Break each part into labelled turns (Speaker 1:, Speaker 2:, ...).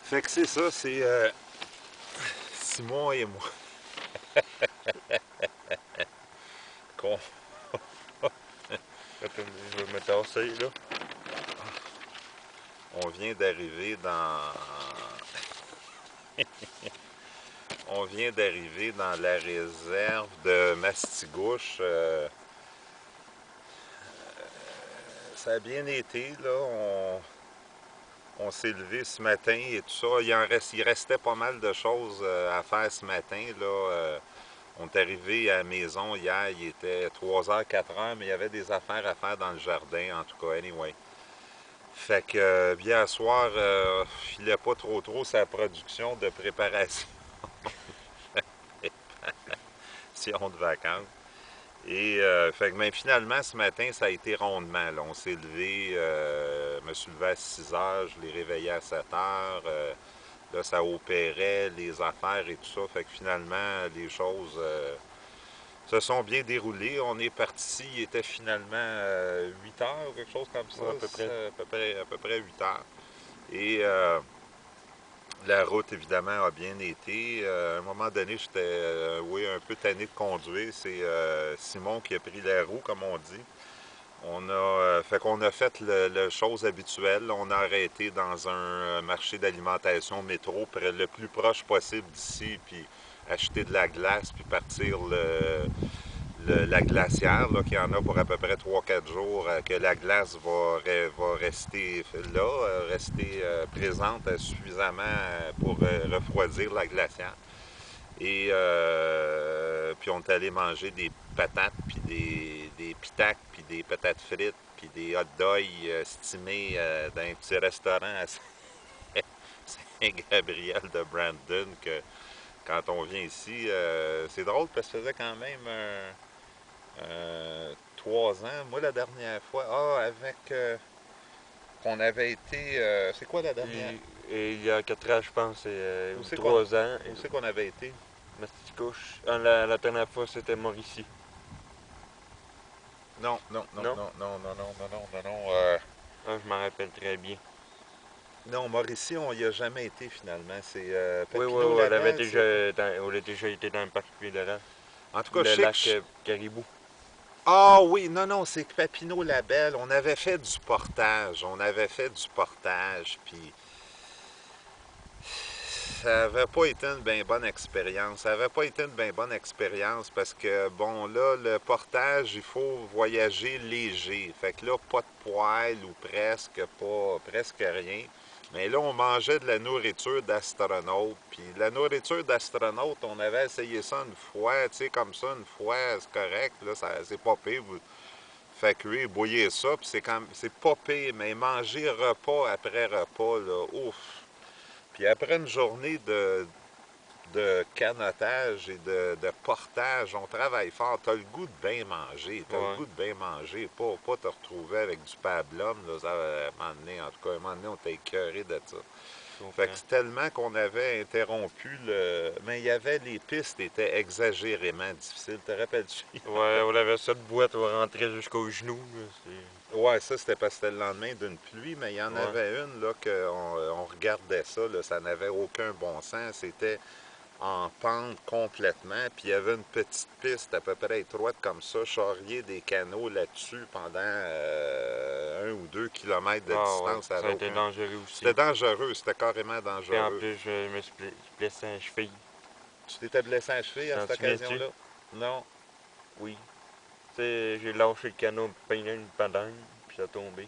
Speaker 1: Fait que c'est ça, c'est Simon et moi. qu'on-
Speaker 2: Attends, je vais me tasser, là.
Speaker 1: On vient d'arriver dans la réserve de Mastigouche. Ça a bien été, là. On s'est levé ce matin et tout ça. Il restait pas mal de choses à faire ce matin, là. On est arrivé à la maison hier, il était 3h, 4h, mais il y avait des affaires à faire dans le jardin, en tout cas, anyway. Fait que, bien, ce soir, il filait pas trop sa production de préparation de vacances. Et fait que, mais finalement, ce matin, ça a été rondement, là. On s'est levé, je me suis levé à 6h, je l'ai réveillé à 7h. Là, ça opérait les affaires et tout ça. Fait que finalement, les choses se sont bien déroulées. On est parti, il était finalement 8 heures ou quelque chose comme ça.
Speaker 2: Ouais, à peu près.
Speaker 1: À peu près 8 heures. Et la route, évidemment, a bien été. À un moment donné, j'étais oui, un peu tanné de conduire. C'est Simon qui a pris la roue, comme on dit. Fait qu'on a fait le chose habituelle. On a arrêté dans un marché d'alimentation métro le plus proche possible d'ici, puis acheter de la glace, puis partir la glacière, là, qu'il y en a pour à peu près 3 4 jours, que la glace va rester là, rester présente suffisamment pour refroidir la glacière. Et puis on est allé manger des patates, puis des pitacs, puis des patates frites, puis des hot dogs stimés dans un petit restaurant à Saint-Gabriel de Brandon. Que quand on vient ici, c'est drôle parce que ça faisait quand même 3 ans. Moi, la dernière fois, avec qu'on avait été. C'est quoi la dernière?
Speaker 2: Et il y a 4 ans, je pense,
Speaker 1: Où
Speaker 2: ou
Speaker 1: c'est qu'on
Speaker 2: 3 ans,
Speaker 1: où c'est qu'on avait été?
Speaker 2: Masticouche. La dernière fois, c'était Mauricie.
Speaker 1: Non, non, non,
Speaker 2: Non?
Speaker 1: non, non, non, non, non, non, non, non.
Speaker 2: Ah, je m'en rappelle très bien.
Speaker 1: Non, Mauricie, on y a jamais été finalement. C'est
Speaker 2: Oui, oui, oui,
Speaker 1: Papineau-Labelle, c'est quoi?
Speaker 2: on a déjà été dans le parc fédéral.
Speaker 1: En tout cas, je
Speaker 2: Le
Speaker 1: sais que
Speaker 2: lac Caribou.
Speaker 1: ah oui, non, non, c'est que Papineau-Labelle, on avait fait du portage. On avait fait du portage, puis ça avait pas été une bien bonne expérience. Ça avait pas été une bien bonne expérience parce que, bon, là, le portage, il faut voyager léger. Fait que là, pas de poêle ou presque pas, presque rien. Mais là, on mangeait de la nourriture d'astronaute. Puis la nourriture d'astronaute, on avait essayé ça une fois, tu sais, comme ça, une fois, c'est correct, là, c'est pas pire. Vous faites cuire, bouillir ça, puis c'est pas pire. Mais manger repas après repas, là, ouf! Puis après une journée de canotage et de portage, on travaille fort. T'as le goût de bien manger. T'as le
Speaker 2: Ouais,
Speaker 1: goût de bien manger. Pas te retrouver avec du pablum. Là, ça, à un moment donné, en tout cas, à un moment donné, on t'a écœuré de ça.
Speaker 2: je
Speaker 1: Fait que
Speaker 2: comprends.
Speaker 1: c'est tellement qu'on avait interrompu le. Mais il y avait les pistes étaient exagérément difficiles. Te rappelles-tu?
Speaker 2: Ouais, on avait cette boîte, on rentrait jusqu'aux genoux, là.
Speaker 1: Ouais, ça c'était parce que c'était le lendemain d'une pluie, mais il y en
Speaker 2: Ouais.
Speaker 1: avait une là qu'on on regardait ça, là, ça n'avait aucun bon sens. C'était en pente complètement. Puis il y avait une petite piste à peu près étroite comme ça, charrier des canaux là-dessus pendant 1 ou 2 kilomètres de
Speaker 2: Ah ouais,
Speaker 1: distance. Ça
Speaker 2: ça a
Speaker 1: avait
Speaker 2: été
Speaker 1: aucun.
Speaker 2: dangereux
Speaker 1: C'était
Speaker 2: aussi.
Speaker 1: dangereux, c'était carrément
Speaker 2: Puis en
Speaker 1: dangereux.
Speaker 2: plus, je me suis blessé à la cheville.
Speaker 1: Tu t'étais blessé à la cheville à
Speaker 2: T'en
Speaker 1: cette
Speaker 2: souviens-tu?
Speaker 1: occasion-là? Non.
Speaker 2: Oui. Tu sais, j'ai lâché le canot pour peigner une padane, puis ça a tombé.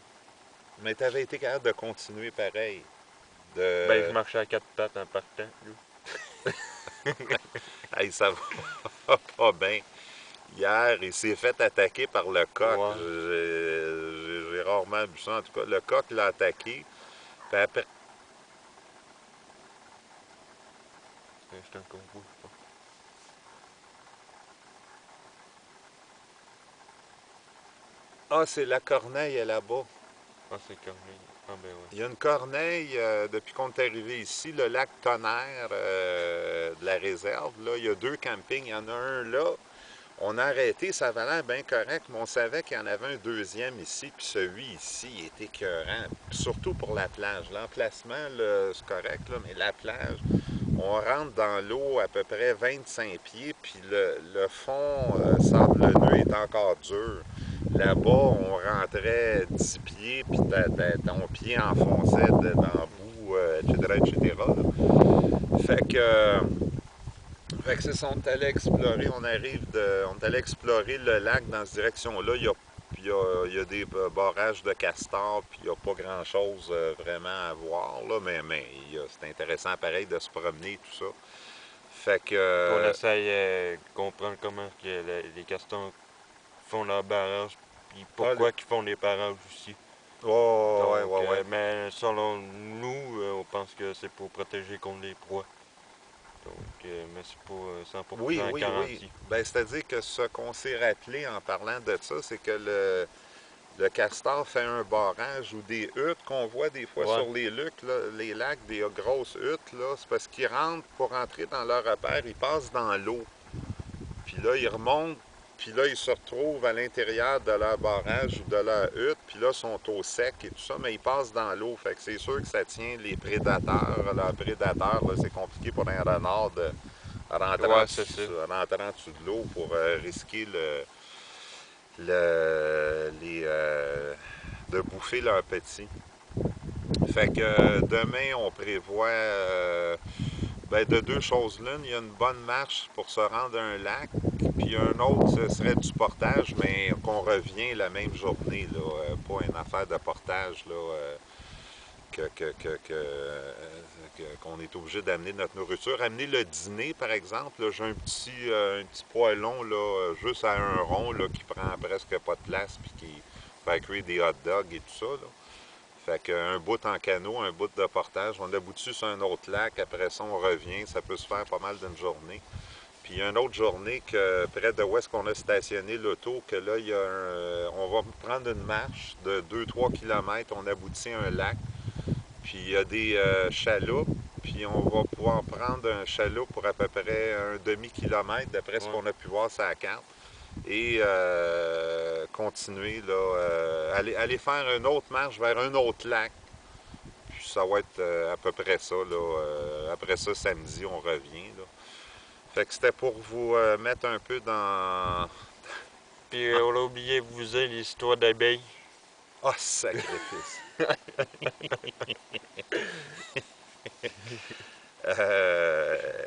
Speaker 1: Mais tu avais été capable de continuer pareil.
Speaker 2: Ben, je
Speaker 1: De.
Speaker 2: marchais à 4 pattes en partant, là.
Speaker 1: Hey, ça va pas bien. Hier, il s'est fait attaquer par le coq.
Speaker 2: Ouais,
Speaker 1: J'ai rarement vu ça. En tout cas, le coq l'a attaqué. Puis après,
Speaker 2: j'étais un concours, je pense.
Speaker 1: ah, c'est la corneille est là-bas.
Speaker 2: Ah, c'est corné. Ah, ben ouais.
Speaker 1: Il y a une corneille depuis qu'on est arrivé ici, le lac Tonnerre de la réserve. Là, il y a 2 campings. Il y en a un là. On a arrêté, ça avait l'air bien correct, mais on savait qu'il y en avait un deuxième ici, puis celui ici, il était écœurant, surtout pour la plage. L'emplacement, c'est correct, là, mais la plage, on rentre dans l'eau à peu près 25 pieds, puis le fond sablonneux est encore dur. Là-bas, on rentrait 10 pieds, puis ton pied enfonçait dans le bout, etc., etc. Là. Fait que c'est ça, on est allé explorer, on est allé explorer le lac dans cette direction-là. Il y a des barrages de castors, puis il n'y a pas grand-chose vraiment à voir, là, mais c'est intéressant pareil de se promener, tout ça. Fait que...
Speaker 2: On essaye de comprendre comment que les castors font leur barrage, puis pourquoi ils font les barrages aussi.
Speaker 1: Oh,
Speaker 2: Donc,
Speaker 1: ouais.
Speaker 2: mais selon nous, on pense que c'est pour protéger contre les proies. Donc, mais c'est pas 100%
Speaker 1: Oui.
Speaker 2: garanti.
Speaker 1: Ben, c'est-à-dire que ce qu'on s'est rappelé en parlant de ça, c'est que le castor fait un barrage ou des huttes qu'on voit des fois
Speaker 2: Ouais.
Speaker 1: sur les lacs, des grosses huttes, là, c'est parce qu'ils rentrent, pour rentrer dans leur repère, ils passent dans l'eau. Puis là, ils remontent, puis là, ils se retrouvent à l'intérieur de leur barrage ou de leur hutte, puis là, ils sont au sec et tout ça, mais ils passent dans l'eau. Fait que c'est sûr que ça tient les prédateurs. Leurs prédateurs, là, c'est compliqué pour un renard de rentrer en
Speaker 2: Ouais, c'est ça.
Speaker 1: dessous, rentrer en dessous de l'eau pour risquer de bouffer leurs petits. Fait que demain, on prévoit ben, de deux choses l'une. Il y a une bonne marche pour se rendre à un lac, puis un autre, ce serait du portage, mais qu'on revient la même journée, là, pas une affaire de portage là, qu'on est obligé d'amener notre nourriture. Amener le dîner, par exemple, j'ai un petit poêlon là, juste à un rond là, qui prend presque pas de place puis qui fait cuire des hot dogs et tout ça. Là. Fait qu'un bout en canot, un bout de portage, on l'aboutit sur un autre lac, après ça on revient, ça peut se faire pas mal d'une journée. Puis il y a une autre journée que près de où est-ce qu'on a stationné l'auto, que là, on va prendre une marche de 2-3 km, on aboutit à un lac, puis il y a des chaloupes, puis on va pouvoir prendre un chaloupe pour à peu près un demi-kilomètre, d'après ce
Speaker 2: Ouais.
Speaker 1: qu'on a pu voir sur la carte, et continuer, là, aller faire une autre marche vers un autre lac. Puis ça va être à peu près ça, là. Après ça, samedi, on revient, là. Fait que c'était pour vous mettre un peu dans...
Speaker 2: Puis on a oublié de vous dire l'histoire d'abeilles.
Speaker 1: Ah, sacrifice!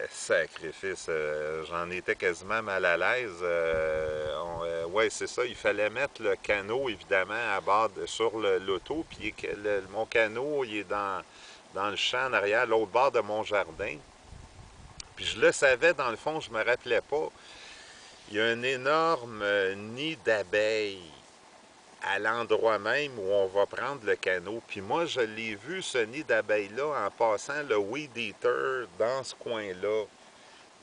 Speaker 1: Sacrifice, j'en étais quasiment mal à l'aise. Ouais, c'est ça, il fallait mettre le canot, évidemment, à bord sur l'auto. Puis mon canot, il est dans le champ en arrière, à l'autre bord de mon jardin. Puis je le savais, dans le fond, je me rappelais pas. Il y a un énorme nid d'abeilles à l'endroit même où on va prendre le canot. Puis moi, je l'ai vu, ce nid d'abeilles-là, en passant le weed eater dans ce coin-là.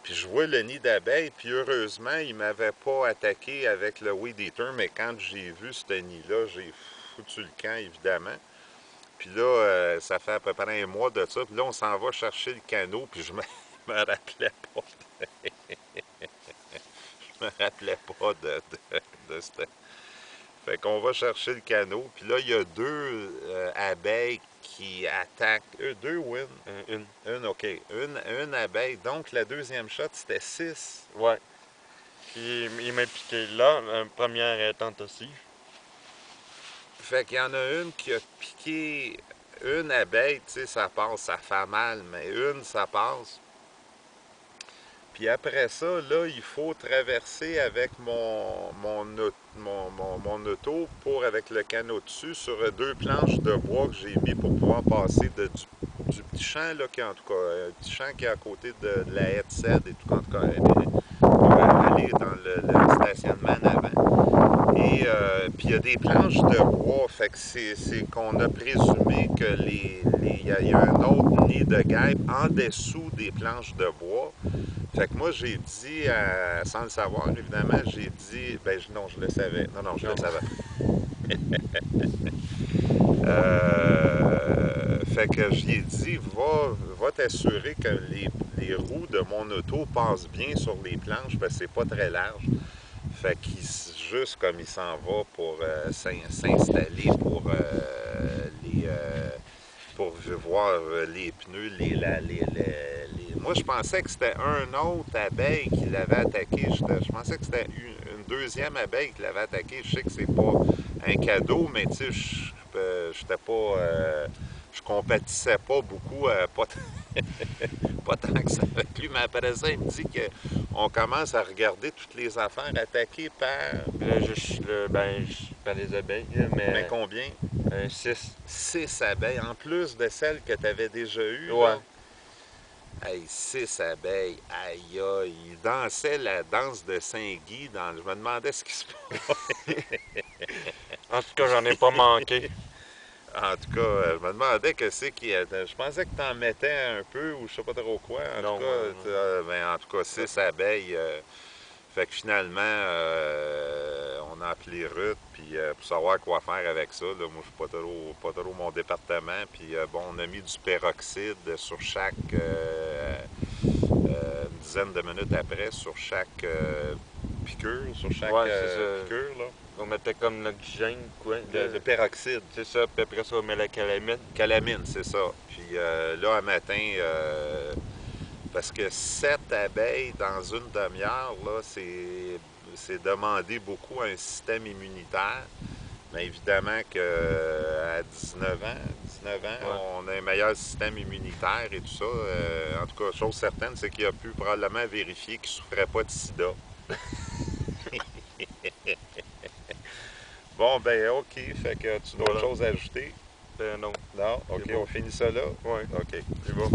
Speaker 1: Puis je vois le nid d'abeilles, puis heureusement, il ne m'avait pas attaqué avec le weed eater, mais quand j'ai vu ce nid-là, j'ai foutu le camp, évidemment. Puis là, ça fait à peu près un mois de ça. Puis là, on s'en va chercher le canot, puis je me, me rappelais pas. Je me rappelais pas de cette... Fait qu'on va chercher le canot, puis là, il y a deux abeilles qui attaquent. Deux ou une?
Speaker 2: Une.
Speaker 1: Une, OK. Une abeille. Donc, la deuxième shot, c'était 6.
Speaker 2: Ouais. Puis il m'a piqué là, la première tentative.
Speaker 1: Fait qu'il y en a une qui a piqué une abeille, tu sais, ça passe, ça fait mal, mais une, ça passe. Puis après ça, là, il faut traverser avec mon auto avec le canot dessus sur deux planches de bois que j'ai mis pour pouvoir passer du petit champ, là, qui en tout cas, un petit champ qui est à côté de la haie de cèdre et tout, en tout cas, pour aller dans le stationnement en avant. Et puis il y a des planches de bois, fait que c'est qu'on a présumé que il y a un autre nid de guêpes en dessous des planches de bois. Fait que moi, j'ai dit, sans le savoir, évidemment, j'ai dit, ben non, je le savais. Non, je le savais. Fait que j'ai dit, va t'assurer que les roues de mon auto passent bien sur les planches, parce que c'est pas très large. Fait qu'il, juste comme il s'en va pour s'installer pour voir les pneus, moi, je pensais que c'était un autre abeille qui l'avait attaqué. Je pensais que c'était une deuxième abeille qui l'avait attaqué. Je sais que c'est pas un cadeau, mais tu sais, j'étais pas... je compatissais pas beaucoup, pas tant que ça avec lui, mais après ça, il me dit qu'on commence à regarder toutes les affaires attaquées par...
Speaker 2: Par les abeilles, là,
Speaker 1: Mais
Speaker 2: mais
Speaker 1: combien?
Speaker 2: 6.
Speaker 1: 6 abeilles, en plus de celles que tu avais déjà eues,
Speaker 2: Ouais.
Speaker 1: là. Hey, 6 abeilles, aïe aïe, il dansait la danse de Saint-Guy, je me demandais ce qui se passait.
Speaker 2: En tout cas, j'en ai pas manqué.
Speaker 1: En tout cas, je me demandais que c'est qui. Je pensais que tu en mettais un peu ou je sais pas trop quoi. En tout cas, ben, en tout cas, 6 abeilles. Fait que finalement, on a appelé Ruth puis, pour savoir quoi faire avec ça. Là, moi, je suis pas trop mon département. Puis bon, on a mis du peroxyde sur chaque, une dizaine de minutes après, sur chaque piqûre, piqûre. Là.
Speaker 2: On mettait comme l'oxygène, quoi.
Speaker 1: Le peroxyde.
Speaker 2: C'est ça, puis après ça, on met la calamine.
Speaker 1: Calamine, c'est ça. Puis là, un matin, parce que 7 abeilles dans une demi-heure, là, c'est demander beaucoup à un système immunitaire. Mais évidemment qu'à 19 ans, on a un meilleur système immunitaire et tout ça. En tout cas, chose certaine, c'est qu'il a pu probablement vérifier qu'il ne souffrait pas de sida. Bon, ben OK. Fait que tu as d'autres choses à ajouter?
Speaker 2: Non.
Speaker 1: Non? OK, on finit ça là?
Speaker 2: Oui.
Speaker 1: OK.
Speaker 2: C'est bon.